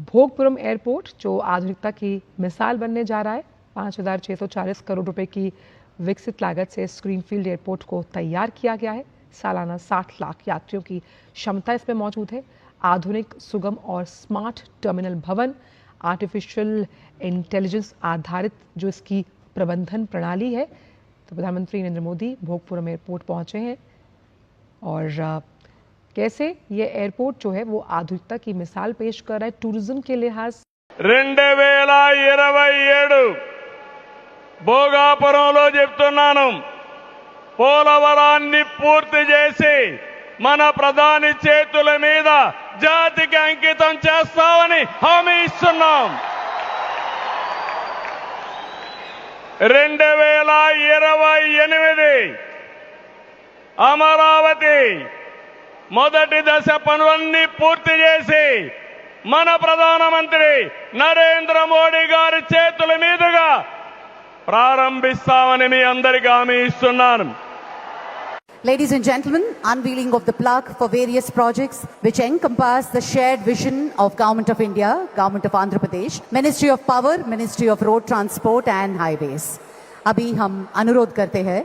Bhogapuram airport जो आधुनिकता की मिसाल बनने जा रहा है। 5,640 करोड़ रुपए की विकसित लागत से इस ग्रीनफील्ड एयरपोर्ट को तैयार किया गया है। सालाना 60 लाख यात्रियों की क्षमता इसमें मौजूद है। आधुनिक, सुगम और स्मार्ट टर्मिनल भवन, आर्टिफिशियल इंटेलिजेंस आधारित जो इसकी प्रबंधन प्रणाली है। तो प्रधानमंत्री नरेंद्र मोदी भोगपुरम एयरपोर्ट पहुंचे हैं और कैसे ये एयरपोर्ट जो है वो आधुनिकता की मिसाल पेश कर रहा है टूरिज्म के लिहाज। 2027 భోగాపురంలో చెప్తున్నాను, పోలవరాన్ని పూర్తి చేసి మన ప్రధాని చేతుల మీద జాతికి అంకితం చేస్తామని హామీ ఇస్తున్నాం. 2028 అమరావతి మొదటి దశ పనులన్నీ పూర్తి చేసి మన ప్రధానమంత్రి నరేంద్ర మోడీ గారి చేతుల మీదుగా ప్రారంభిస్తామని మీ అందరికీ హామీ ఇస్తున్నాను. Ladies and gentlemen, unveiling of the plug for various projects which encompass the shared vision of Government of India, Government of Andhra Pradesh, Ministry of Power, Ministry of Road Transport and Highways. अभी हम अनुरोध करते हैं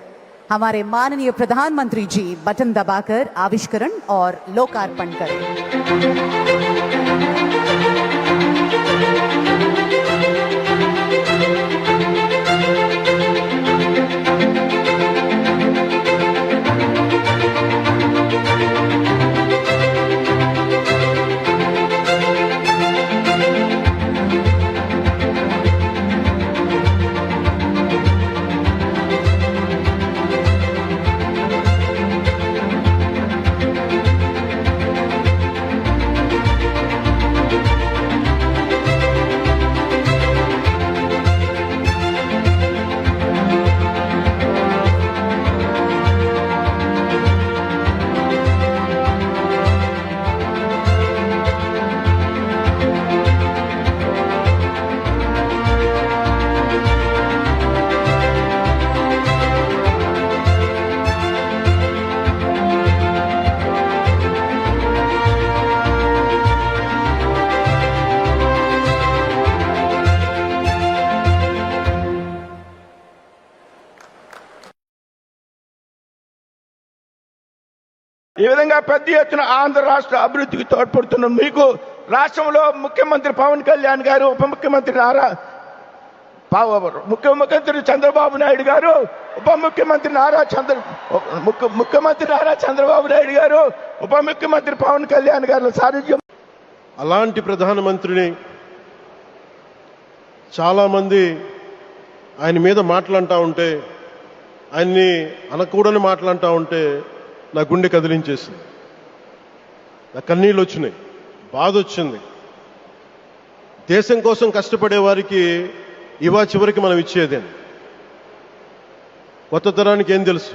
हमारे माननीय प्रधानमंत्री जी button दबाकर आविष्करण और लोकार्पण करें। ఈ విధంగా పెద్ద ఎత్తున ఆంధ్ర రాష్ట్ర అభివృద్ధికి తోడ్పడుతున్న మీకు రాష్ట్రంలో ముఖ్యమంత్రి పవన్ కళ్యాణ్ గారు, ఉప ముఖ్యమంత్రి చంద్రబాబు నాయుడు గారు, ముఖ్యమంత్రి నారా చంద్రబాబు నాయుడు గారు, ఉప ముఖ్యమంత్రి పవన్ కళ్యాణ్ గారు సారథ్యం. అలాంటి ప్రధానమంత్రిని చాలామంది ఆయన మీద మాట్లాడుతూ ఉంటే, ఆయన్ని అనకూడని మాట్లాడుతూ ఉంటే నా గుండె కదిలించేసింది, నా కన్నీళ్ళు వచ్చినాయి, బాధ వచ్చింది. దేశం కోసం కష్టపడే వారికి ఇవా చివరికి మనం ఇచ్చేదేం. కొత్త తరానికి ఏం తెలుసు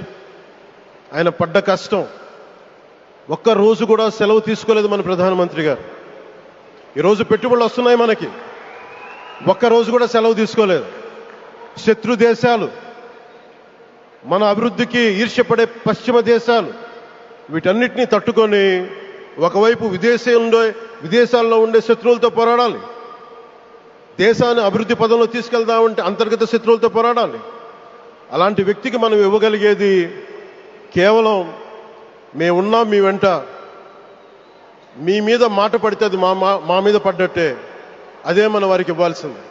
ఆయన పడ్డ కష్టం. ఒక్క రోజు కూడా సెలవు తీసుకోలేదు మన ప్రధానమంత్రి గారు. ఈరోజు పెట్టుబడులు వస్తున్నాయి మనకి, ఒక్క రోజు కూడా సెలవు తీసుకోలేదు. శత్రు దేశాలు, మన అభివృద్ధికి ఈర్ష్యపడే పశ్చిమ దేశాలు, వీటన్నిటినీ తట్టుకొని ఒకవైపు విదేశాల్లో ఉండే శత్రువులతో పోరాడాలి, దేశాన్ని అభివృద్ధి పదంలో తీసుకెళ్దామంటే అంతర్గత శత్రువులతో పోరాడాలి. అలాంటి వ్యక్తికి మనం ఇవ్వగలిగేది కేవలం మేమున్నాం మీ వెంట, మీ మీద మాట పడితే అది మా మీద పడ్డట్టే, అదే మనం వారికి ఇవ్వాల్సింది.